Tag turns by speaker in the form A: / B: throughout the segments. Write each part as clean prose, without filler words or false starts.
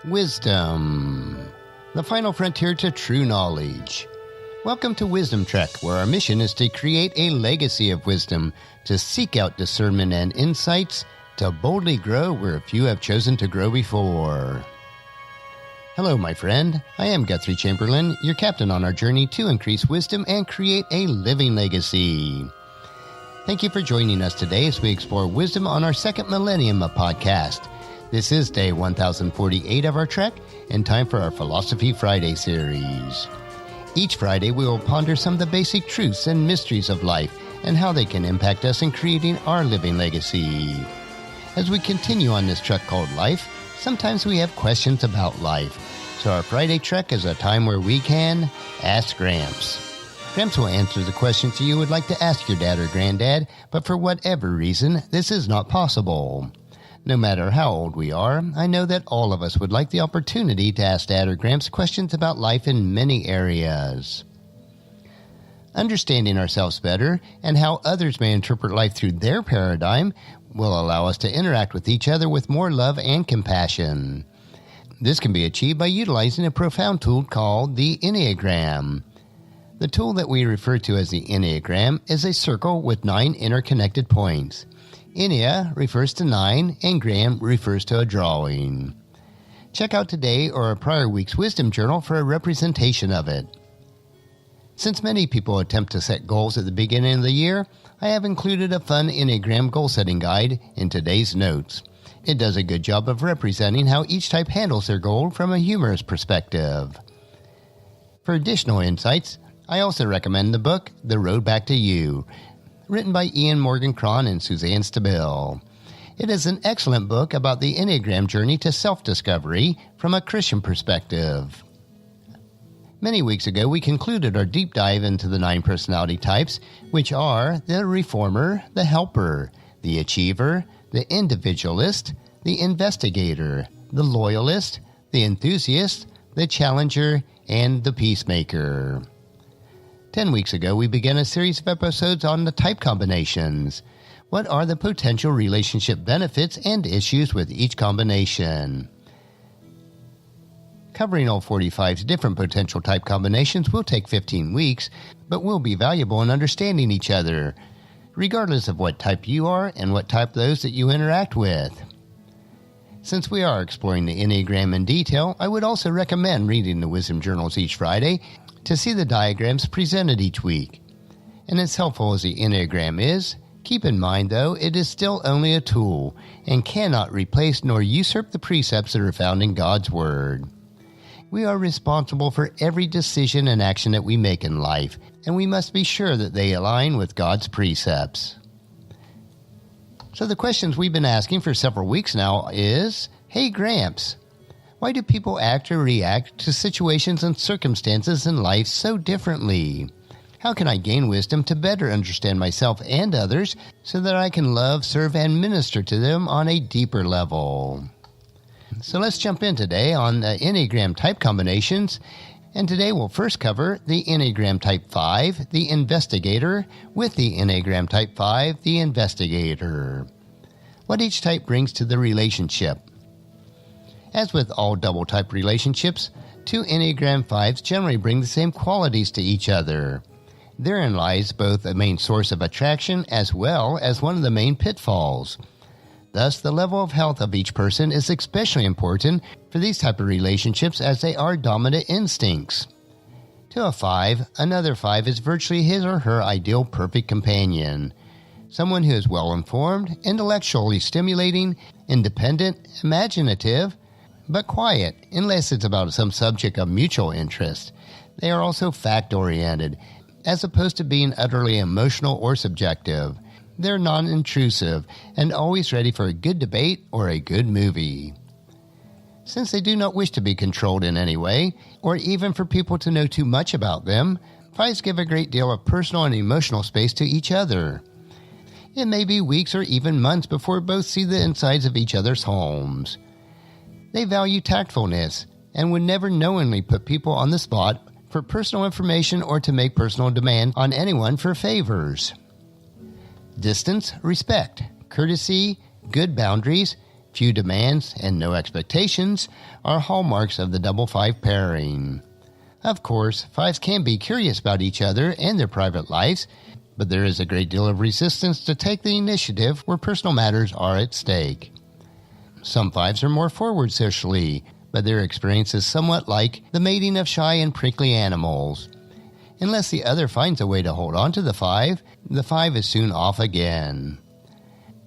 A: Wisdom, the final frontier to true knowledge. Welcome to Wisdom Trek, where our mission is to create a legacy of wisdom, to seek out discernment and insights, to boldly grow where few have chosen to grow before. Hello, my friend. I am Guthrie Chamberlain, your captain on our journey to increase wisdom and create a living legacy. Thank you for joining us today as we explore wisdom on our second millennium of podcast. This is day 1048 of our trek, and time for our Philosophy Friday series. Each Friday, we will ponder some of the basic truths and mysteries of life and how they can impact us in creating our living legacy. As we continue on this trek called life, sometimes we have questions about life. So our Friday trek is a time where we can Ask Gramps. Gramps will answer the questions you would like to ask your dad or granddad, but for whatever reason, this is not possible. No matter how old we are, I know that all of us would like the opportunity to ask Dad or Gramps questions about life in many areas. Understanding ourselves better and how others may interpret life through their paradigm will allow us to interact with each other with more love and compassion. This can be achieved by utilizing a profound tool called the Enneagram. The tool that we refer to as the Enneagram is a circle with 9 interconnected points. Ennea refers to 9, and gram refers to a drawing. Check out today or a prior week's Wisdom Journal for a representation of it. Since many people attempt to set goals at the beginning of the year, I have included a fun Enneagram goal-setting guide in today's notes. It does a good job of representing how each type handles their goal from a humorous perspective. For additional insights, I also recommend the book, The Road Back to You, written by Ian Morgan Cron and Suzanne Stabile. It is an excellent book about the Enneagram journey to self-discovery from a Christian perspective. Many weeks ago, we concluded our deep dive into the 9 personality types, which are the reformer, the helper, the achiever, the individualist, the investigator, the loyalist, the enthusiast, the challenger, and the peacemaker. 10 weeks ago, we began a series of episodes on the type combinations. What are the potential relationship benefits and issues with each combination? Covering all 45's different potential type combinations will take 15 weeks, but will be valuable in understanding each other, regardless of what type you are and what type those that you interact with. Since we are exploring the Enneagram in detail, I would also recommend reading the Wisdom Journals each Friday to see the diagrams presented each week. And as helpful as the Enneagram is, keep in mind, though, it is still only a tool and cannot replace nor usurp the precepts that are found in God's Word. We are responsible for every decision and action that we make in life, and we must be sure that they align with God's precepts. So the questions we've been asking for several weeks now is, Hey Gramps, why do people act or react to situations and circumstances in life so differently? How can I gain wisdom to better understand myself and others so that I can love, serve, and minister to them on a deeper level? So let's jump in today on the Enneagram type combinations. And today we'll first cover the Enneagram Type 5, the investigator, with the Enneagram Type 5, the investigator. What each type brings to the relationship. As with all double-type relationships, 2 Enneagram 5s generally bring the same qualities to each other. Therein lies both a main source of attraction as well as one of the main pitfalls. Thus, the level of health of each person is especially important for these type of relationships as they are dominant instincts. To a 5, another 5 is virtually his or her ideal perfect companion. Someone who is well-informed, intellectually stimulating, independent, imaginative, but quiet, unless it's about some subject of mutual interest. They are also fact-oriented, as opposed to being utterly emotional or subjective. They're non-intrusive and always ready for a good debate or a good movie. Since they do not wish to be controlled in any way, or even for people to know too much about them, 5s give a great deal of personal and emotional space to each other. It may be weeks or even months before both see the insides of each other's homes. They value tactfulness and would never knowingly put people on the spot for personal information or to make personal demand on anyone for favors. Distance, respect, courtesy, good boundaries, Few demands and no expectations are hallmarks of the double 5 pairing. Of course, 5s can be curious about each other and their private lives, but there is a great deal of resistance to take the initiative where personal matters are at stake. Some 5s are more forward socially, but their experience is somewhat like the mating of shy and prickly animals. Unless the other finds a way to hold on to the 5 is soon off again.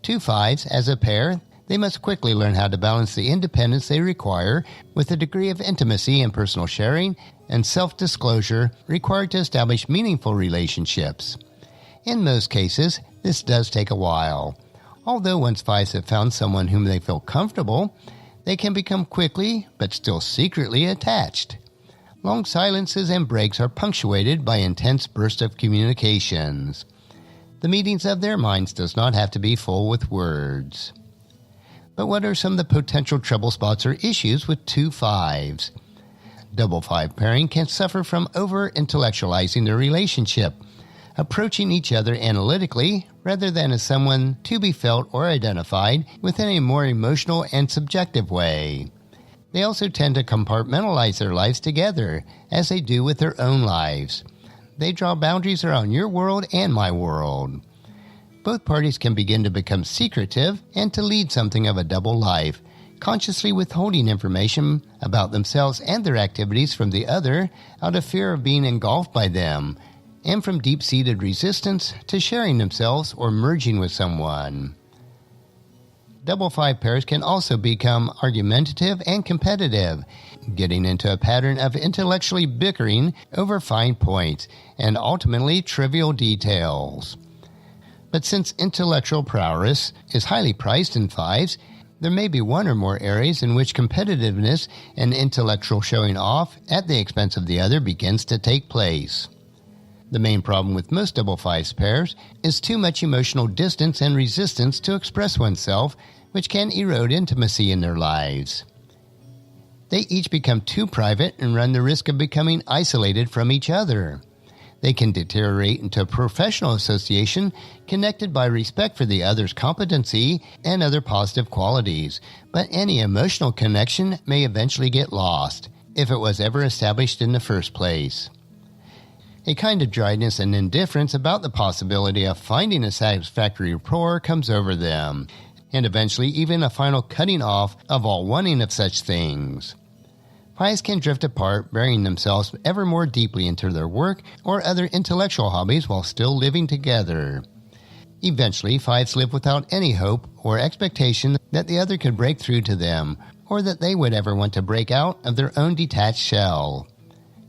A: 2 5s, as a pair, they must quickly learn how to balance the independence they require with a degree of intimacy and personal sharing and self-disclosure required to establish meaningful relationships. In most cases, this does take a while. Although once 5s have found someone whom they feel comfortable, they can become quickly, but still secretly attached. Long silences and breaks are punctuated by intense bursts of communications. The meetings of their minds does not have to be full with words. But what are some of the potential trouble spots or issues with 2 5s? Double 5 pairing can suffer from over-intellectualizing their relationship, approaching each other analytically rather than as someone to be felt or identified within a more emotional and subjective way. They also tend to compartmentalize their lives together, as they do with their own lives. They draw boundaries around your world and my world. Both parties can begin to become secretive and to lead something of a double life, consciously withholding information about themselves and their activities from the other out of fear of being engulfed by them, and from deep-seated resistance to sharing themselves or merging with someone. Double 5 pairs can also become argumentative and competitive, getting into a pattern of intellectually bickering over fine points and ultimately trivial details. But since intellectual prowess is highly prized in 5s, there may be one or more areas in which competitiveness and intellectual showing off at the expense of the other begins to take place. The main problem with most double 5s pairs is too much emotional distance and resistance to express oneself, which can erode intimacy in their lives. They each become too private and run the risk of becoming isolated from each other. They can deteriorate into a professional association connected by respect for the other's competency and other positive qualities, but any emotional connection may eventually get lost, if it was ever established in the first place. A kind of dryness and indifference about the possibility of finding a satisfactory rapport comes over them, and eventually even a final cutting off of all wanting of such things. 5s can drift apart, burying themselves ever more deeply into their work or other intellectual hobbies while still living together. Eventually, 5s live without any hope or expectation that the other could break through to them, or that they would ever want to break out of their own detached shell.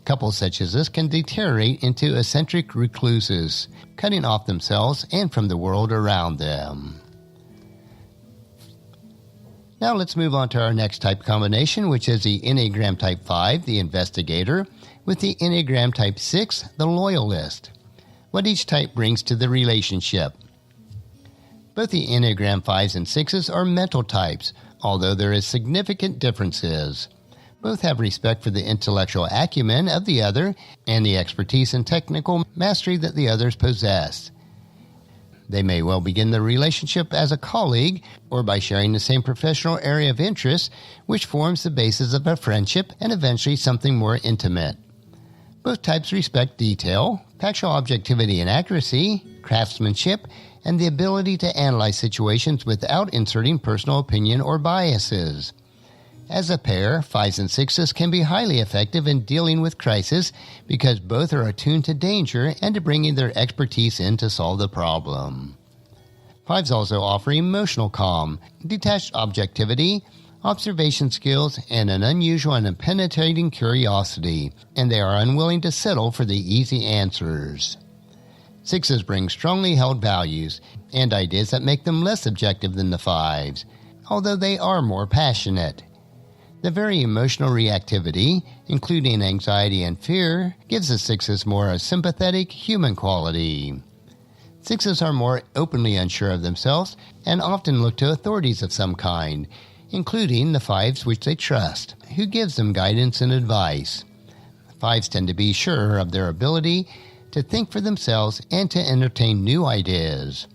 A: Couples such as this can deteriorate into eccentric recluses, cutting off themselves and from the world around them. Now let's move on to our next type combination, which is the Enneagram Type 5, the investigator, with the Enneagram Type 6, the loyalist. What each type brings to the relationship. Both the Enneagram 5s and 6s are mental types, although there is significant differences. Both have respect for the intellectual acumen of the other and the expertise and technical mastery that the others possess. They may well begin the relationship as a colleague or by sharing the same professional area of interest, which forms the basis of a friendship and eventually something more intimate. Both types respect detail, factual objectivity and accuracy, craftsmanship, and the ability to analyze situations without inserting personal opinion or biases. As a pair, 5s and 6s can be highly effective in dealing with crisis because both are attuned to danger and to bringing their expertise in to solve the problem. 5s also offer emotional calm, detached objectivity, observation skills, and an unusual and penetrating curiosity, and they are unwilling to settle for the easy answers. 6s bring strongly held values and ideas that make them less objective than the 5s, although they are more passionate. The very emotional reactivity, including anxiety and fear, gives the 6s more a sympathetic, human quality. 6s are more openly unsure of themselves and often look to authorities of some kind, including the 5s which they trust, who gives them guidance and advice. 5s tend to be sure of their ability to think for themselves and to entertain new ideas.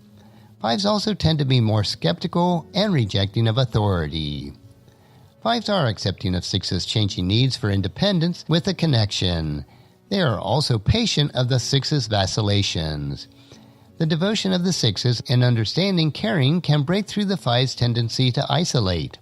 A: Fives also tend to be more skeptical and rejecting of authority. Fives are accepting of sixes' changing needs for independence with a connection. They are also patient of the sixes' vacillations. The devotion of the sixes and understanding caring can break through the fives' tendency to isolate.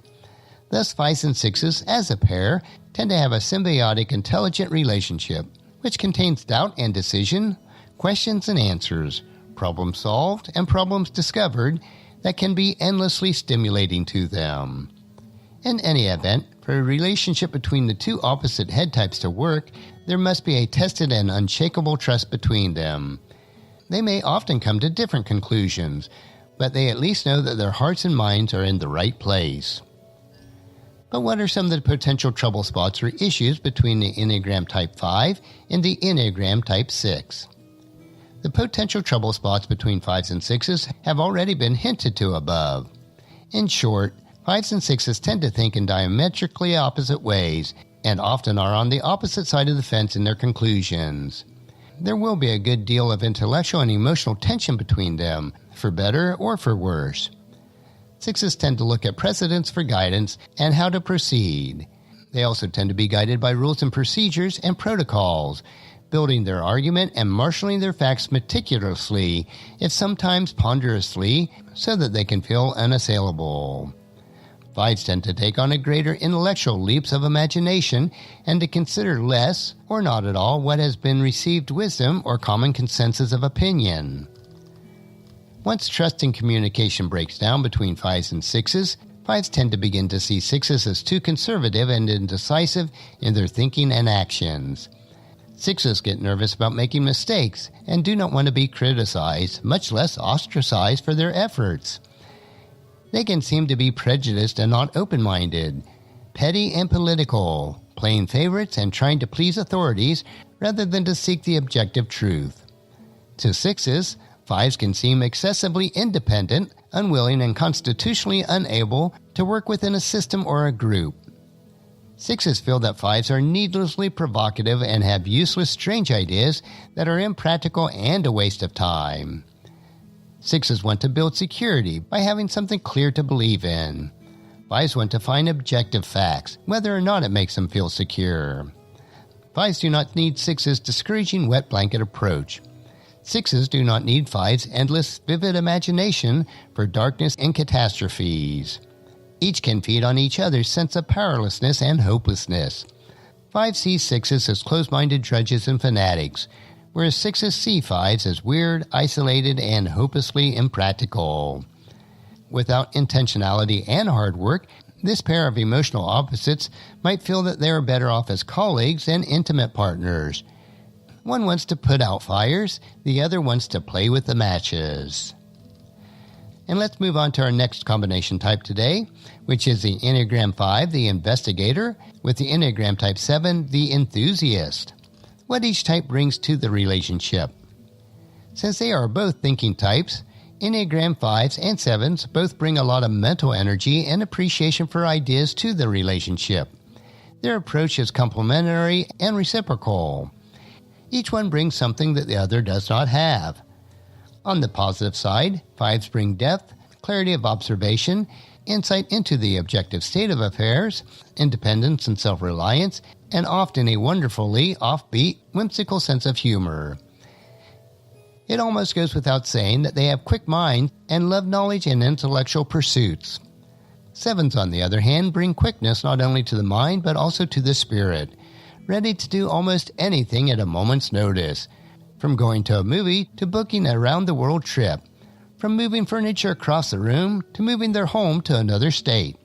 A: Thus, fives and sixes, as a pair, tend to have a symbiotic, intelligent relationship, which contains doubt and decision, questions and answers, problems solved and problems discovered that can be endlessly stimulating to them. In any event, for a relationship between the two opposite head types to work, there must be a tested and unshakable trust between them. They may often come to different conclusions, but they at least know that their hearts and minds are in the right place. But what are some of the potential trouble spots or issues between the Enneagram Type 5 and the Enneagram Type 6? The potential trouble spots between fives and sixes have already been hinted to above. In short, fives and sixes tend to think in diametrically opposite ways and often are on the opposite side of the fence in their conclusions. There will be a good deal of intellectual and emotional tension between them, for better or for worse. Sixes tend to look at precedents for guidance and how to proceed. They also tend to be guided by rules and procedures and protocols, building their argument and marshaling their facts meticulously, if sometimes ponderously, so that they can feel unassailable. Fives tend to take on a greater intellectual leaps of imagination and to consider less or not at all what has been received wisdom or common consensus of opinion. Once trust and communication breaks down between fives and sixes, fives tend to begin to see sixes as too conservative and indecisive in their thinking and actions. Sixes get nervous about making mistakes and do not want to be criticized, much less ostracized for their efforts. They can seem to be prejudiced and not open-minded, petty and political, playing favorites and trying to please authorities rather than to seek the objective truth. To sixes, fives can seem excessively independent, unwilling, and constitutionally unable to work within a system or a group. Sixes feel that fives are needlessly provocative and have useless, strange ideas that are impractical and a waste of time. Sixes want to build security by having something clear to believe in. Fives want to find objective facts, whether or not it makes them feel secure. Fives do not need sixes' discouraging wet blanket approach. Sixes do not need fives' endless, vivid imagination for darkness and catastrophes. Each can feed on each other's sense of powerlessness and hopelessness. Fives see sixes as close-minded drudges and fanatics, whereas sixes see fives as weird, isolated, and hopelessly impractical. Without intentionality and hard work, this pair of emotional opposites might feel that they are better off as colleagues and intimate partners. One wants to put out fires, the other wants to play with the matches. And let's move on to our next combination type today, which is the Enneagram 5, the investigator, with the Enneagram Type 7, the enthusiast. What each type brings to the relationship. Since they are both thinking types, Enneagram 5s and 7s both bring a lot of mental energy and appreciation for ideas to the relationship. Their approach is complementary and reciprocal. Each one brings something that the other does not have. On the positive side, 5s bring depth, clarity of observation, insight into the objective state of affairs, independence and self-reliance, and often a wonderfully offbeat, whimsical sense of humor. It almost goes without saying that they have quick minds and love knowledge and intellectual pursuits. 7s, on the other hand, bring quickness not only to the mind but also to the spirit, ready to do almost anything at a moment's notice, from going to a movie to booking a round-the-world trip, from moving furniture across the room to moving their home to another state.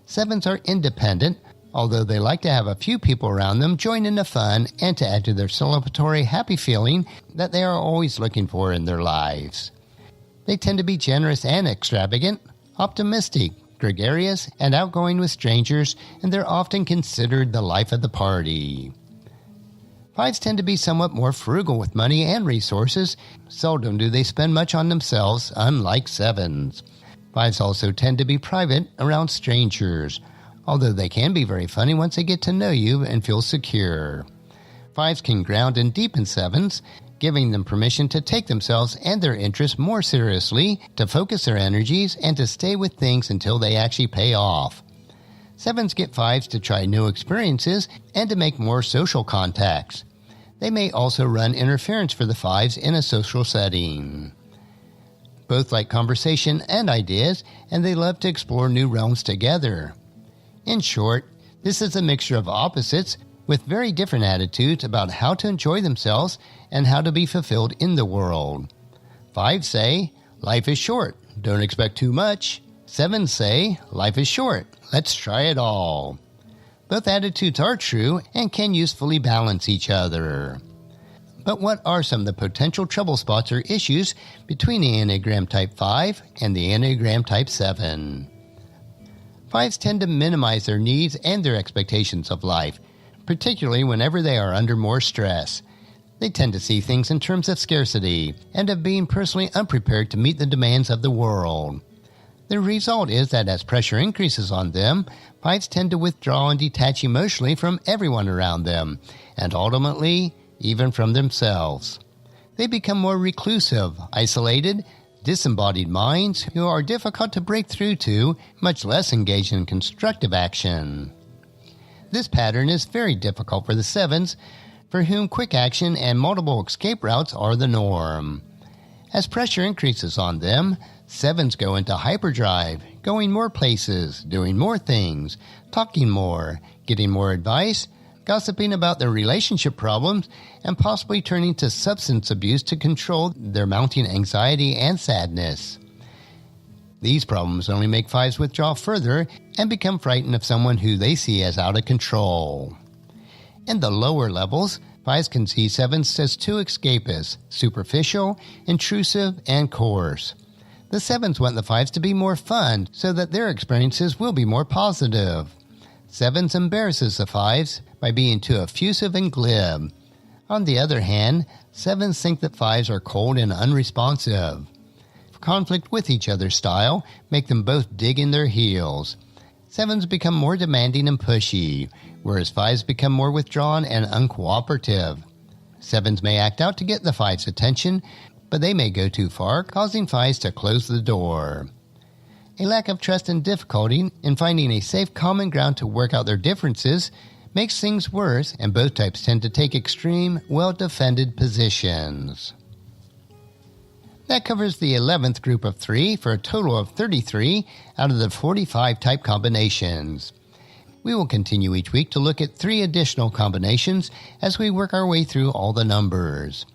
A: 7s are independent, although they like to have a few people around them join in the fun and to add to their celebratory happy feeling that they are always looking for in their lives. They tend to be generous and extravagant, optimistic, gregarious, and outgoing with strangers, and they're often considered the life of the party. 5s tend to be somewhat more frugal with money and resources. Seldom do they spend much on themselves, unlike 7s. 5s also tend to be private around strangers, although they can be very funny once they get to know you and feel secure. 5s can ground and deepen 7s, giving them permission to take themselves and their interests more seriously, to focus their energies, and to stay with things until they actually pay off. 7s get 5s to try new experiences and to make more social contacts. They may also run interference for the 5s in a social setting. Both like conversation and ideas, and they love to explore new realms together. In short, this is a mixture of opposites with very different attitudes about how to enjoy themselves and how to be fulfilled in the world. 5s say, life is short, don't expect too much. 7s say, life is short, let's try it all. Both attitudes are true and can usefully balance each other. But what are some of the potential trouble spots or issues between the Enneagram Type 5 and the Enneagram Type 7? 5s tend to minimize their needs and their expectations of life, particularly whenever they are under more stress. They tend to see things in terms of scarcity and of being personally unprepared to meet the demands of the world. The result is that as pressure increases on them, 5s tend to withdraw and detach emotionally from everyone around them, and ultimately, even from themselves. They become more reclusive, isolated, disembodied minds who are difficult to break through to, much less engaged in constructive action. This pattern is very difficult for the 7s, for whom quick action and multiple escape routes are the norm. As pressure increases on them, 7s go into hyperdrive, going more places, doing more things, talking more, getting more advice, gossiping about their relationship problems, and possibly turning to substance abuse to control their mounting anxiety and sadness. These problems only make 5s withdraw further and become frightened of someone who they see as out of control. In the lower levels, 5s can see 7s as too escapist, superficial, intrusive, and coarse. The 7s want the 5s to be more fun so that their experiences will be more positive. 7s embarrasses the 5s by being too effusive and glib. On the other hand, 7s think that 5s are cold and unresponsive. Conflict with each other's style make them both dig in their heels. 7s become more demanding and pushy, whereas 5s become more withdrawn and uncooperative. 7s may act out to get the 5s' attention, but they may go too far, causing 5s to close the door. A lack of trust and difficulty in finding a safe common ground to work out their differences makes things worse, and both types tend to take extreme, well-defended positions. That covers the 11th group of 3 for a total of 33 out of the 45 type combinations. We will continue each week to look at 3 additional combinations as we work our way through all the numbers.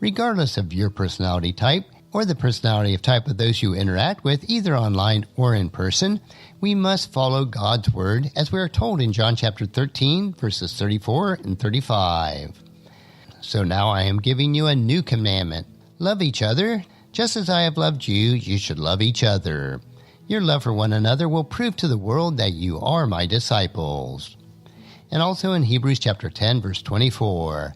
A: Regardless of your personality type or the personality of type of those you interact with, either online or in person, we must follow God's Word as we are told in John chapter 13, verses 34 and 35. So now I am giving you a new commandment. Love each other. Just as I have loved you, you should love each other. Your love for one another will prove to the world that you are my disciples. And also in Hebrews chapter 10, verse 24.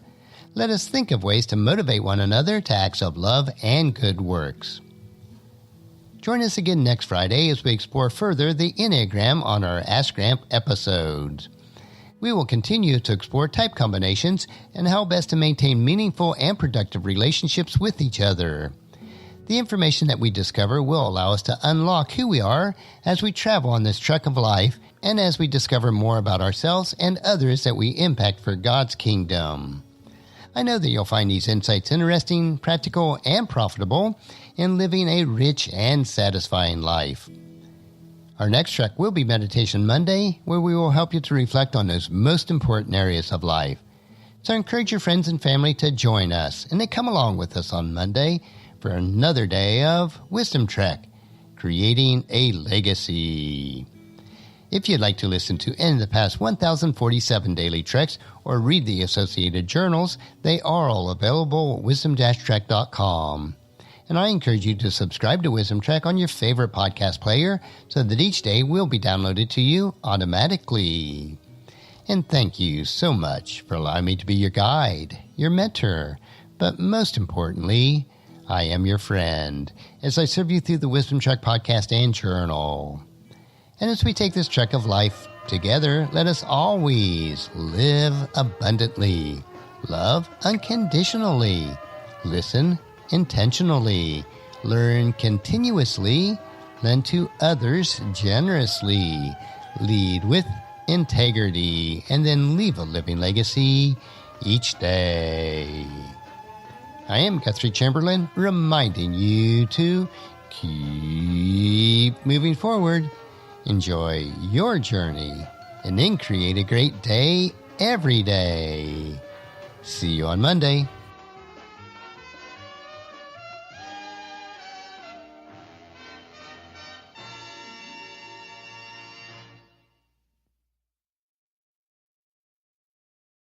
A: Let us think of ways to motivate one another to acts of love and good works. Join us again next Friday as we explore further the Enneagram on our Ask Gramps episodes. We will continue to explore type combinations and how best to maintain meaningful and productive relationships with each other. The information that we discover will allow us to unlock who we are as we travel on this trek of life and as we discover more about ourselves and others that we impact for God's kingdom. I know that you'll find these insights interesting, practical, and profitable in living a rich and satisfying life. Our next trek will be Meditation Monday, where we will help you to reflect on those most important areas of life. So encourage your friends and family to join us, and they come along with us on Monday for another day of Wisdom Trek, Creating a Legacy. If you'd like to listen to any of the past 1,047 daily treks or read the associated journals, they are all available at wisdom-trek.com. And I encourage you to subscribe to Wisdom Trek on your favorite podcast player so that each day will be downloaded to you automatically. And thank you so much for allowing me to be your guide, your mentor, but most importantly, I am your friend as I serve you through the Wisdom Trek podcast and journal. And as we take this trek of life together, let us always live abundantly, love unconditionally, Listen intentionally. Learn continuously. Lend to others generously. Lead with integrity. And then leave a living legacy each day. I am Guthrie Chamberlain, reminding you to keep moving forward. Enjoy your journey. And then create a great day every day. See you on Monday.